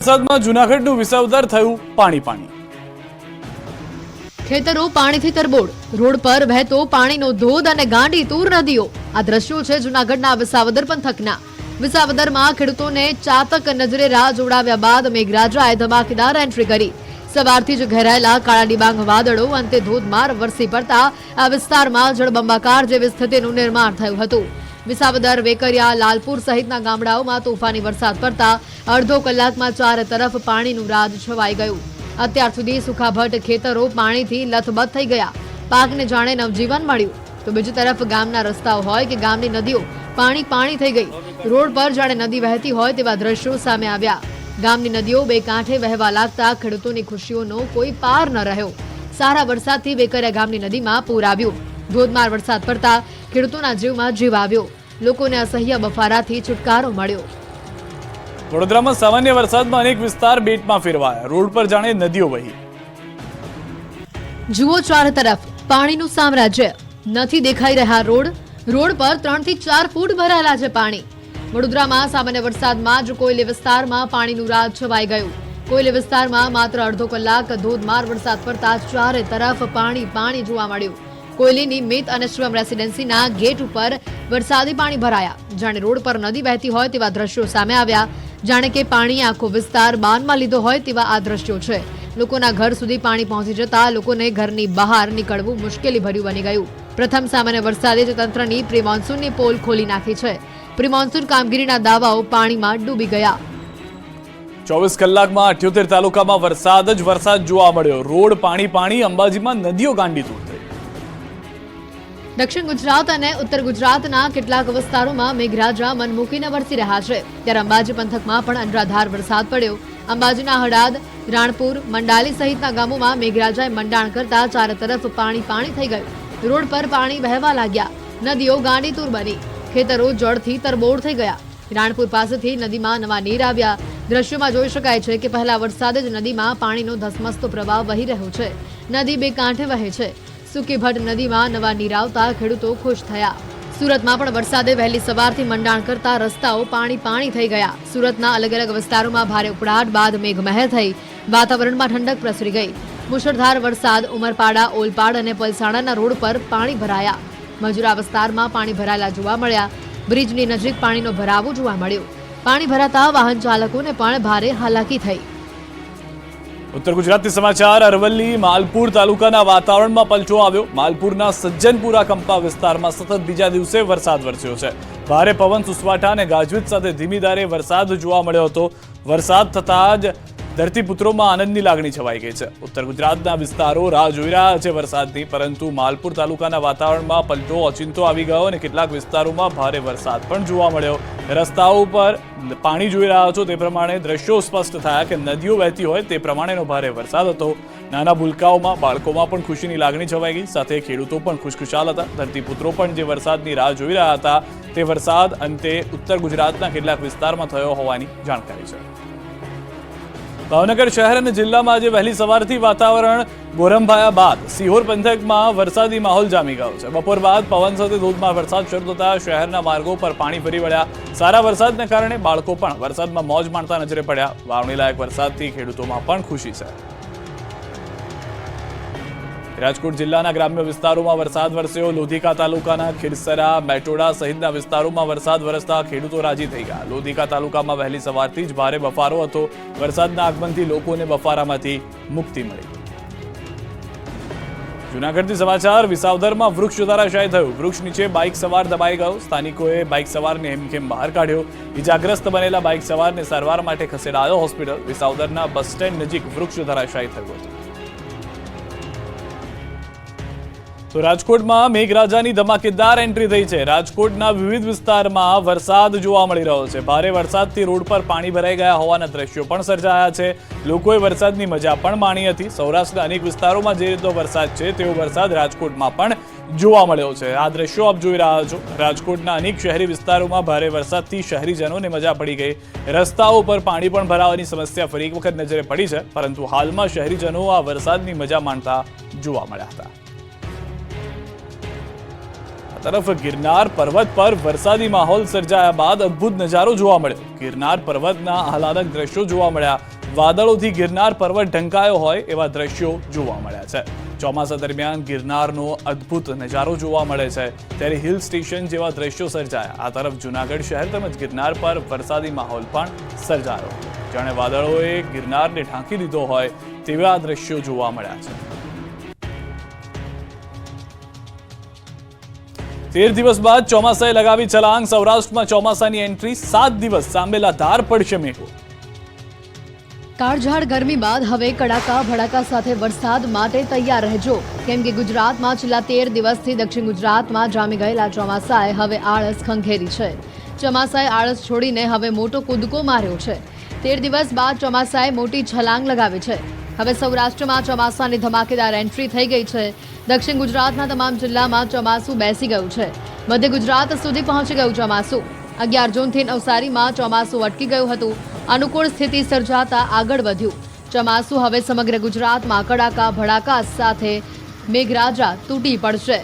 વરસાદમાં જૂનાગઢનું વિસાવદર થયું પાણી પાણી. ખેતરો પાણીથી તરબોળ, રોડ પર વહેતો પાણીનો ધોધ અને ગાંડી તૂર નદીઓ. આ દ્રશ્યો છે જૂનાગઢના વિસાવદર પંથકના. વિસાવદરમાં ખેડૂતોને ચાતક નજરે રાહ જોડાવ્યા બાદ મેઘરાજાએ ધમાકેદાર એન્ટ્રી કરી. સવારથી જ ઘેરાયેલા કાળા ડિબાંગ વાદળો અંતે ધોધમાર વરસી પડતા આ વિસ્તારમાં જળબંબાકાર જેવી સ્થિતિનું નિર્માણ થયું હતું. વિસાવદર, વેકરિયા, લાલપુર સહિતના ગામડાઓમાં તોફાની વરસાદ પડતા અડધો કલાકમાં ચારે તરફ પાણીનું રાજ છવાઈ ગયું. અત્યાર સુધી સુખાભટ ખેતરો પાણીથી લથબથ થઈ ગયા. પાકને જાણે નવજીવન મળ્યું. તો બીજી તરફ ગામના રસ્તાઓ હોય કે ગામની નદીઓ પાણી થઈ ગઈ. રોડ પર જાણે નદી વહેતી હોય તેવા દ્રશ્યો સામે આવ્યા. ગામની નદીઓ બે કાંઠે વહેવા લાગતા ખેડૂતોની ખુશીઓનો કોઈ પાર ન રહ્યો. સારા વરસાદથી વેકરિયા ગામની નદીમાં પૂર આવ્યું. ધોધમાર વરસાદ પડતા ખેડૂતોના જીવમાં જીવ આવ્યો. લોકોને અસહ્ય બફારાથી છુટકારો મળ્યો. વડોદરામાં સામાન્ય વરસાદમાં અનેક વિસ્તાર બેટમાં ફેરવાયા. રોડ પર જાણે નદીઓ વહી. જુઓ ચારે તરફ પાણીનું સામ્રાજ્ય. નથી દેખાઈ રહ્યા રોડ. રોડ પર 3 થી 4 ફૂટ ભરાયેલા છે પાણી. વડોદરામાં સામાન્ય વરસાદમાં જ કોયલી વિસ્તારમાં પાણીનું રાજ છવાઈ ગયું. કોયલી વિસ્તારમાં માત્ર અડધો કલાક ધોધમાર વરસાદ પડતા ચારે તરફ પાણી જોવા મળ્યું. કોયલીની મિત અને શિવમ રેસિડેન્સીના ગેટ ઉપર વરસાદી પાણી ભરાયા. જાણે રોડ પર નદી વહેતી હોય તેવા દ્રશ્યો સામે આવ્યા. જાણે કે પાણીએ આખો વિસ્તાર બાનમાં લીધો હોય તેવા આ દ્રશ્યો છે. લોકોના ઘર સુધી પાણી પહોંચી જતા લોકોને ઘરની બહાર નીકળવું મુશ્કેલી ભર્યું બની ગયું. પ્રથમ સામાન્ય વરસાદે જ તંત્રની પ્રી મોન્સૂનની પોલ ખોલી નાખી છે. પ્રી મોન્સૂન કામગીરીના દાવાઓ પાણીમાં ડૂબી ગયા. 24 કલાકમાં 78 તાલુકામાં વરસાદ જોવા મળ્યો. રોડ પાણી. અંબાજીમાં નદીઓ ગાંડી તૂર થઈ. દક્ષિણ ગુજરાત અને ઉત્તર ગુજરાતના કેટલાક વિસ્તારોમાં મેઘરાજા મન મૂકીને વરસી રહ્યા છે. ત્યારે અંબાજી પંથકમાં પણ અનરાધાર વરસાદ પડ્યો. અંબાજીના હડાદ, રાણપુર, મંડાલી સહિતના ગામોમાં મેઘરાજાએ મંડાણ કરતા ચારે તરફ પાણી થઈ ગયું. રોડ પર પાણી વહેવા લાગ્યા. નદીઓ ગાંડીતુર બની. ખેતરો જળથી તરબોળ થઈ ગયા. રાણપુર પાસેથી નદીમાં નવા નીર આવ્યા. દ્રશ્યોમાં જોઈ શકાય છે કે પહેલા વરસાદે જ નદીમાં પાણીનો ધસમસતો પ્રવાહ વહી રહ્યો છે. નદી બે કાંઠે વહે છે. સુકીભટ નદીમાં નવા નીર આવતા ખેડૂતો ખુશ થયા. સુરતમાં પણ વરસાદે વહેલી સવારથી મંડાણ કરતા રસ્તાઓ પાણી થઈ ગયા. સુરતના અલગ અલગ વિસ્તારોમાં ભારે ઉકળાટ બાદ મેઘમહેર થઈ. વાતાવરણમાં ઠંડક પ્રસરી ગઈ. મુશળધાર વરસાદ ઉમરપાડા, ઓલપાડ અને પલસાણાના રોડ પર પાણી ભરાયા. મજુરા વિસ્તારમાં પાણી ભરાયેલા જોવા મળ્યા. બ્રિજની નજીક પાણીનો ભરાવો જોવા મળ્યો. પાણી ભરાતા વાહન ચાલકોને પણ ભારે હાલાકી થઈ. ઉત્તર ગુજરાતથી સમાચાર. અરવલ્લી, માલપુર તાલુકાના વાતાવરણમાં પલટો આવ્યો. માલપુરના સજ્જનપુરા કંપા વિસ્તારમાં સતત બીજા દિવસે વરસાદ વરસ્યો છે. ભારે પવન, સુસવાટા અને ગાજવીજ સાથે ધીમી ધારે વરસાદ જોવા મળ્યો હતો. વરસાદ થતાં જ ધરતીપુત્રોમાં આનંદની લાગણી છવાઈ ગઈ છે. ઉત્તર ગુજરાતના વિસ્તારો રાહ જોઈ રહ્યા છે વરસાદની, પરંતુ માલપુર તાલુકાના વાતાવરણમાં પલટો ઓચિંતો આવી ગયો અને કેટલાક વિસ્તારોમાં ભારે વરસાદ પણ જોવા મળ્યો. રસ્તાઓ પર પાણી જોઈ રહ્યા છો તે પ્રમાણે દ્રશ્યો સ્પષ્ટ થયા કે નદીઓ વહેતી હોય તે પ્રમાણેનો ભારે વરસાદ હતો. નાના ભૂલકાઓમાં, બાળકોમાં પણ ખુશીની લાગણી છવાઈ ગઈ. સાથે ખેડૂતો પણ ખુશખુશાલ હતા. ધરતીપુત્રો પણ જે વરસાદની રાહ જોઈ રહ્યા હતા તે વરસાદ અંતે ઉત્તર ગુજરાતના કેટલાક વિસ્તારમાં થયો હોવાની જાણકારી છે. ભાવનગર શહેર અને જિલ્લામાં આજે વહેલી સવારથી વાતાવરણ ગોરંભાયા બાદ સિહોર પંથકમાં વરસાદી માહોલ જામી ગયો છે. બપોર બાદ પવન સાથે ધોધમાર વરસાદ શરૂ થતા શહેરના માર્ગો પર પાણી ફરી વળ્યા. સારા વરસાદને કારણે બાળકો પણ વરસાદમાં મોજ માણતા નજરે પડ્યા. વાવણી લાયક વરસાદથી ખેડૂતોમાં પણ ખુશી છે. રાજકોટ જિલ્લાના ગ્રામ્ય વિસ્તારોમાં વરસાદ વરસ્યો. લોધિકા તાલુકાના ખીરસરા, મેટોડા સહિતના વિસ્તારોમાં વરસાદ વરસતા ખેડૂતો રાજી થઈ ગયા. લોધિકા તાલુકામાં વહેલી સવારથી જ ભારે બફારો હતો. વરસાદના આગમનથી લોકોને બફારામાંથી મુક્તિ મળી. જૂનાગઢથી સમાચાર. વિસાવદરમાં વૃક્ષ ધરાશાયી થયું. વૃક્ષ નીચે બાઇક સવાર દબાઈ ગયો. સ્થાનિકોએ બાઇક સવારને હેમખેમ બહાર કાઢ્યો. ઇજાગ્રસ્ત બનેલા બાઇક સવારને સારવાર માટે ખસેડાયો હોસ્પિટલ. વિસાવદરના બસ સ્ટેન્ડ નજીક વૃક્ષ ધરાશાયી થયું હતું. તો રાજકોટમાં મેઘરાજાની ધમાકેદાર એન્ટ્રી થઈ છે. રાજકોટના વિવિધ વિસ્તારમાં વરસાદ જોવા મળી રહ્યો છે. ભારે વરસાદથી રોડ પર પાણી ભરાઈ ગયા હોવાના દ્રશ્યો પણ સર્જાયા છે. લોકોએ વરસાદની મજા પણ માણી હતી. સૌરાષ્ટ્રના અનેક વિસ્તારોમાં જે રીતનો વરસાદ છે તેવો વરસાદ રાજકોટમાં પણ જોવા મળ્યો છે. આ દ્રશ્યો આપ જોઈ રહ્યા છો. રાજકોટના અનેક શહેરી વિસ્તારોમાં ભારે વરસાદથી શહેરીજનોને મજા પડી ગઈ. રસ્તાઓ પર પાણી પણ ભરાવાની સમસ્યા ફરી એક વખત નજરે પડી છે, પરંતુ હાલમાં શહેરીજનો આ વરસાદની મજા માણતા જોવા મળ્યા હતા. આ તરફ ગિરનાર પર્વત પર વરસાદી માહોલ સર્જાયા બાદ અદ્ભુત નજારો જોવા મળ્યો. ગિરનાર પર્વતના આહલાદક દ્રશ્યો જોવા મળ્યા. વાદળોથી ગિરનાર પર્વત ઢંકાયો હોય એવા દ્રશ્યો જોવા મળ્યા છે. ચોમાસા દરમિયાન ગિરનારનો અદ્ભુત નજારો જોવા મળે છે, ત્યારે હિલ સ્ટેશન જેવા દ્રશ્યો સર્જાયા. આ તરફ જૂનાગઢ શહેર તેમજ ગિરનાર પર વરસાદી માહોલ પણ સર્જાયો. જાણે વાદળોએ ગિરનારને ઢાંકી દીધો હોય તેવા દ્રશ્યો જોવા મળ્યા છે. 13 દિવસ બાદ ચોમાસાએ લગાવી છલાંગ. સૌરાષ્ટ્રમાં ચોમાસાની એન્ટ્રી. 7 દિવસ સાંભેલા ધાર પડશે મેઘો. કાળઝાળ ગરમી બાદ હવે કડાકા ભડાકા સાથે વરસાદ માટે તૈયાર રહેજો, કેમ કે ગુજરાતમાં છેલ્લા 13 દિવસથી દક્ષિણ ગુજરાતમાં જામી ગયેલા ચોમાસાએ હવે આળસ ખંખેરી છે. ચોમાસાએ આળસ છોડીને હવે મોટો કૂદકો માર્યો છે. 13 દિવસ બાદ ચોમાસાએ મોટી છલાંગ લગાવી છે. હવે સૌરાષ્ટ્રમાં ચોમાસાની ધમાકેદાર એન્ટ્રી થઈ ગઈ છે. દક્ષિણ ગુજરાતના તમામ જિલ્લામાં ચોમાસું બેસી ગયું છે. મધ્ય ગુજરાત સુધી પહોંચી ગયું ચોમાસું. 11 જૂનથી નવસારીમાં ચોમાસું અટકી ગયું હતું. અનુકૂળ સ્થિતિ સર્જાતા આગળ વધ્યું. ચોમાસું હવે સમગ્ર ગુજરાતમાં કડાકા ભડાકા સાથે મેઘરાજા તૂટી પડશે.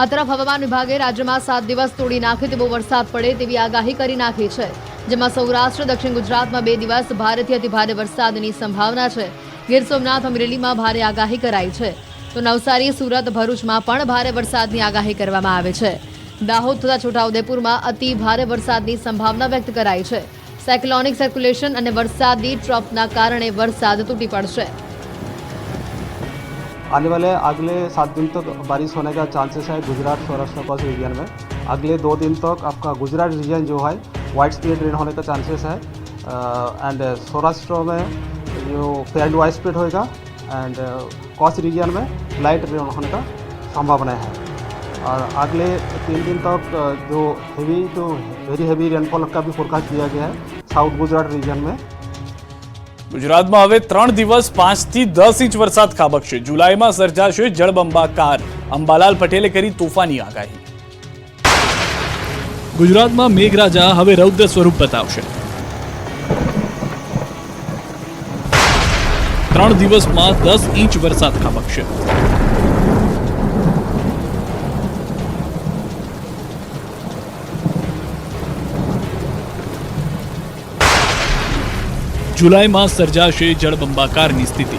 આ તરફ હવામાન વિભાગે રાજ્યમાં 7 દિવસ તોડી નાખે તેવો વરસાદ પડે તેવી આગાહી કરી નાખી છે, જેમાં સૌરાષ્ટ્ર દક્ષિણ ગુજરાતમાં 2 દિવસ ભારેથી અતિભારે વરસાદની સંભાવના છે. ગીર સોમનાથ અમરેલીમાં ભારે આગાહી કરાઈ છે, તો નવસારી, સુરત, ભરૂચમાં પણ ભારે વરસાદની આગાહી કરવામાં આવે છે. દાહોદ તથા છોટાઉદેપુરમાં અતિ ભારે વરસાદની સંભાવના વ્યક્ત કરાઈ છે. સાયક્લોનિક સર્ક્યુલેશન અને વરસાદી ટ્રફના કારણે વરસાદ તૂટી પડશે. आने वाले अगले 7 दिन तक बारिश होने का चांसेस है गुजरात सौराष्ट्र कोस्ट रीजन में. अगले 2 दिन तक आपका गुजरात रीजन जो है वाइड स्प्रेड रेन होने का चांसेस है, एंड सौराष्ट्र में जो फेयर वाइड स्प्रेड होएगा, एंड कोस्ट रीजन में लाइट रेन होने का संभावना है. और अगले 3 दिन तक जो वेरी हेवी रेनफॉल का भी फोरकास्ट किया गया है साउथ गुजरात रीजन में. ગુજરાતમાં હવે 3 દિવસ 5 થી 10 ઇંચ વરસાદ ખાબકશે. જુલાઈમાં સર્જાશે જળબંબાકાર. અંબાલાલ પટેલે કરી તોફાની આગાહી. ગુજરાતમાં મેઘરાજા હવે રૌદ્ર સ્વરૂપ બતાવશે. 3 દિવસમાં 10 ઇંચ વરસાદ ખાબકશે. જુલાઈમાં સર્જાશે જળબંબાકારની સ્થિતિ.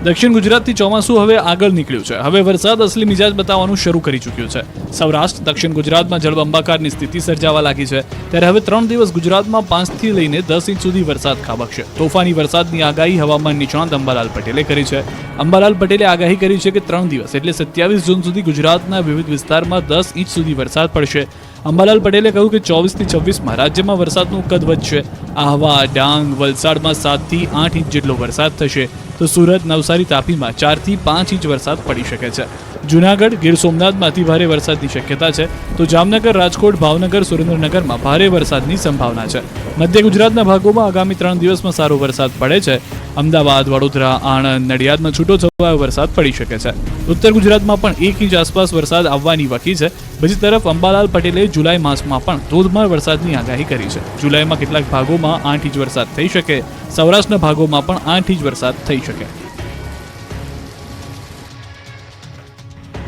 દક્ષિણ ગુજરાતથી ચોમાસું હવે આગળ નીકળ્યું છે. હવે વરસાદ અસલી મિજાજ બતાવવાનું શરૂ કરી ચૂક્યું છે. સૌરાષ્ટ્ર, દક્ષિણ ગુજરાતમાં જળબંબાકારની સ્થિતિ સર્જાવા લાગી છે. ત્યારે હવે 3 દિવસ ગુજરાતમાં 5 થી લઈને 10 ઇંચ સુધી વરસાદ ખાબકશે. તોફાની વરસાદની આગાહી હવામાન નિષ્ણાત અંબાલાલ પટેલે કરી છે. અંબાલાલ પટેલે આગાહી કરી છે કે 3 દિવસ એટલે 27 જૂન સુધી ગુજરાતના વિવિધ વિસ્તારમાં 10 ઇંચ સુધી વરસાદ પડશે. અંબાલાલ પટેલે કહ્યું કે 24 થી 26માં રાજ્યમાં વરસાદનું કદ વધશે. આહવા, ડાંગ, વલસાડમાં 7 થી 8 ઇંચ જેટલો વરસાદ થશે, તો સુરત, નવસારી, તાપીમાં 4 થી 5 ઇંચ વરસાદ પડી શકે છે. જૂનાગઢ, ગીર સોમનાથમાં અતિભારે વરસાદની શક્યતા છે, તો જામનગર, રાજકોટ, ભાવનગર, સુરેન્દ્રનગરમાં ભારે વરસાદની સંભાવના છે. મધ્ય ગુજરાતના ભાગોમાં આગામી 3 દિવસમાં સારો વરસાદ પડે છે. અમદાવાદ, વડોદરા, આણંદ, નડિયાદમાં છૂટો છવાયો વરસાદ પડી શકે છે. ઉત્તર ગુજરાતમાં પણ 1 ઇંચ આસપાસ વરસાદ આવવાની વકી છે. બીજી તરફ અંબાલાલ પટેલે જુલાઈ માસમાં પણ ધોધમાર વરસાદની આગાહી કરી છે. જુલાઈમાં કેટલાક ભાગોમાં 8 ઇંચ વરસાદ થઈ શકે. સૌરાષ્ટ્રના ભાગોમાં પણ 8 ઇંચ વરસાદ થઈ શકે.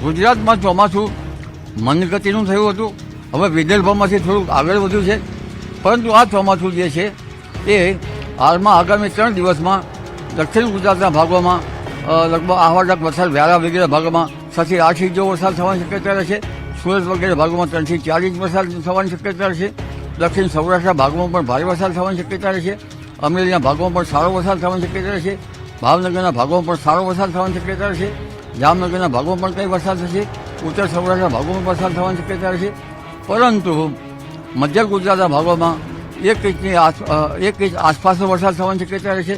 ગુજરાતમાં ચોમાસું મંદગતિનું થયું હતું, હવે વિદર્ભમાંથી થોડુંક આગળ વધ્યું છે, પરંતુ આ ચોમાસું જે છે એ હાલમાં આગામી 3 દિવસમાં દક્ષિણ ગુજરાતના ભાગોમાં લગભગ આહવાડક વરસાદ, વ્યારા વગેરે ભાગોમાં 6 થી 8 ઇંચ જેવો વરસાદ થવાની શક્યતા રહેશે. સુરત વગેરે ભાગોમાં 3 થી 4 ઇંચ વરસાદ થવાની શક્યતા રહેશે. દક્ષિણ સૌરાષ્ટ્રના ભાગોમાં પણ ભારે વરસાદ થવાની શક્યતા રહેશે. અમરેલીના ભાગોમાં પણ સારો વરસાદ થવાની શક્યતા રહેશે. ભાવનગરના ભાગોમાં પણ સારો વરસાદ થવાની શક્યતા રહેશે. જામનગરના ભાગોમાં પણ કંઈ વરસાદ થશે. ઉત્તર સૌરાષ્ટ્રના ભાગોમાં વરસાદ થવાની શક્યતા રહેશે. પરંતુ મધ્ય ગુજરાતના ભાગોમાં 1 ઇંચ આસપાસનો વરસાદ થવાની શક્યતા રહેશે.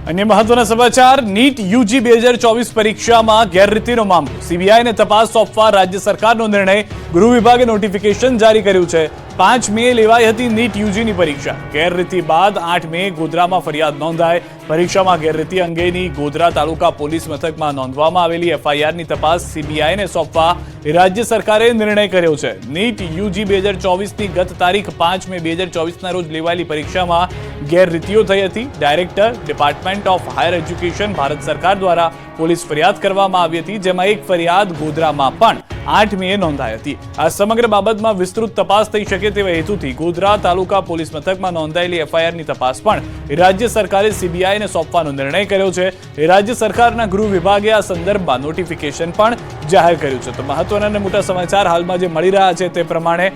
અન્ય મહત્વના સમાચાર. નીટ યુજી 2024 પરીક્ષામાં ગેરરીતિનો મામલો. સીબીઆઈને તપાસ સોંપવા રાજ્ય સરકારનો નિર્ણય. ગૃહ વિભાગે નોટિફિકેશન જારી કર્યું છે. 5 મે લેવાઈ હતી નીટ યુજીની પરીક્ષા. ગેરરીતિ બાદ 8 મે ગોધરામાં ફરિયાદ નોંધાઈ. પરીક્ષામાં ગેરરીતિ અંગેની ગોધરા તાલુકા પોલીસ મથકમાં નોંધવામાં આવેલી એફઆઈઆરની તપાસ સીબીઆઈને સોંપવા રાજ્ય સરકારે નિર્ણય કર્યો છે. નીટ યુજી 2024ની ગત તારીખ 5 મે 2024ના રોજ લેવાયેલી પરીક્ષામાં ગેરરીતિઓ થઈ હતી. Director department of higher education Bharat સરકાર દ્વારા પોલીસ ફરિયાદ કરવામાં આવી હતી, જેમાં એક ફરિયાદ ગોધરામાં પણ 8 મે નોંધાઈ હતી. આ સમગ્ર બાબતમાં વિસ્તૃત તપાસ થઈ શકે તેવા હેતુથી ગોધરા તાલુકા પોલીસ મથકમાં નોંધાયેલી એફઆઈઆરની તપાસ પણ રાજ્ય સરકારે સીબીઆઈને સોંપવાનો નિર્ણય કર્યો છે. રાજ્ય સરકારના ગૃહ વિભાગે આ સંદર્ભમાં નોટિફિકેશન પણ જાહેર કર્યું છે. તો મહત્વના અને મોટા સમાચાર હાલમાં જે મળી રહ્યા છે તે પ્રમાણે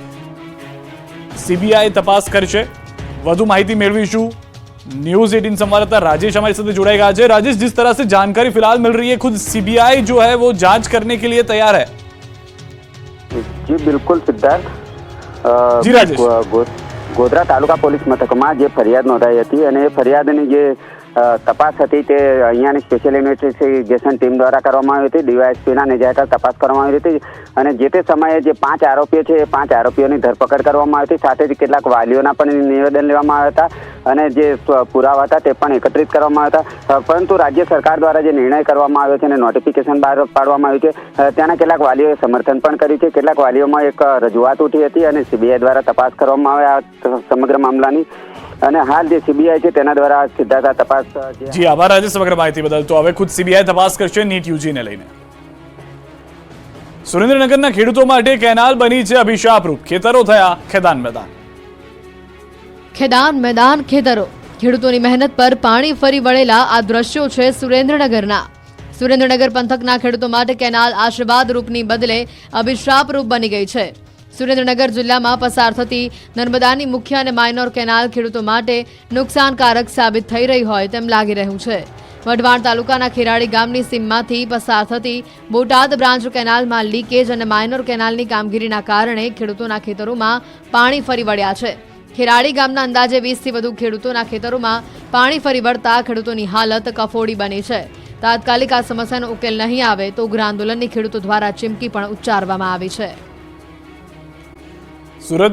સીબીઆઈ તપાસ કરશે. વધુ માહિતી મેળવીશું. न्यूज 18 संवाददाता राजेश हमारे साथ जुड़े गया है. राजेश, जिस तरह से जानकारी फिलहाल मिल रही है, खुद सीबीआई जो है वो जांच करने के लिए तैयार है. जी बिल्कुल सिद्धार्थ. જી રાજેશ, ગોધરા તાલુકા પોલીસ મથકમાં જે ફરિયાદ નોંધાઈ હતી અને એ ફરિયાદની જે તપાસ હતી તે અહીંયાની સ્પેશિયલ ઇન્વેસ્ટિગેશન ટીમ દ્વારા કરવામાં આવી હતી. ડીવાયએસપીના નેજા હેઠળ તપાસ કરવામાં આવી હતી અને જે તે સમયે જે 5 આરોપીઓ છે એ 5 આરોપીઓની ધરપકડ કરવામાં આવી હતી. સાથે જ કેટલાક વાલીઓના પણ નિવેદન લેવામાં આવ્યા હતા અને જે પુરાવા હતા તે પણ એકત્રિત કરવામાં આવ્યા હતા. પરંતુ રાજ્ય સરકાર દ્વારા જે નિર્ણય કરવામાં આવ્યો છે અને નોટિફિકેશન બહાર પાડવામાં આવ્યું છે, ત્યાંના કેટલાક વાલીઓએ સમર્થન પણ કર્યું છે. કેટલાક વાલીઓમાં એક રજૂઆત ઉઠી હતી અને સીબીઆઈ દ્વારા તપાસ કરવામાં આવે આ સમગ્ર મામલાની. અને હાલ જે સીબીઆઈ છે તેના દ્વારા સીધા તપાસ. જી આભાર રાજેશ સમગ્ર માહિતી બદલ. તો હવે ખુદ સીબીઆઈ તપાસ કરશે નીટ યુજીને લઈને. સુરેન્દ્રનગરના ખેડૂતો માટે કેનાલ બની છે અભિશાપરૂપ. ખેતરો થયા ખેદાન મેદાન. ખેદાન મેદાન ખેતરો. ખેડૂતોની મહેનત પર પાણી ફરી વળેલા આ દ્રશ્યો છે સુરેન્દ્રનગરના. સુરેન્દ્રનગર પંથકના ખેડૂતો માટે કેનાલ આશીર્વાદ રૂપની બદલે અભિશાપરૂપ બની ગઈ છે. સુરેન્દ્રનગર જિલ્લામાં પસાર થતી નર્મદાની મુખ્ય અને માઇનોર કેનાલ ખેડૂતો માટે નુકસાનકારક સાબિત થઈ રહી હોય તેમ લાગી રહ્યું છે. વઢવાણ તાલુકાના ખેરાડી ગામની સીમમાંથી પસાર થતી બોટાદ બ્રાન્ચ કેનાલમાં લીકેજ અને માઇનોર કેનાલની કામગીરીના કારણે ખેડૂતોના ખેતરોમાં પાણી ફરી વળ્યા છે. ખેરાડી ગામના અંદાજે 20થી વધુ ખેડૂતોના ખેતરોમાં પાણી ફરી વળતા ખેડૂતોની હાલત કફોડી બની છે. તાત્કાલિક આ સમસ્યાનો ઉકેલ નહીં આવે તો ઉગ્ર આંદોલનની ખેડૂતો દ્વારા ચીમકી પણ ઉચ્ચારવામાં આવી છે. સુરત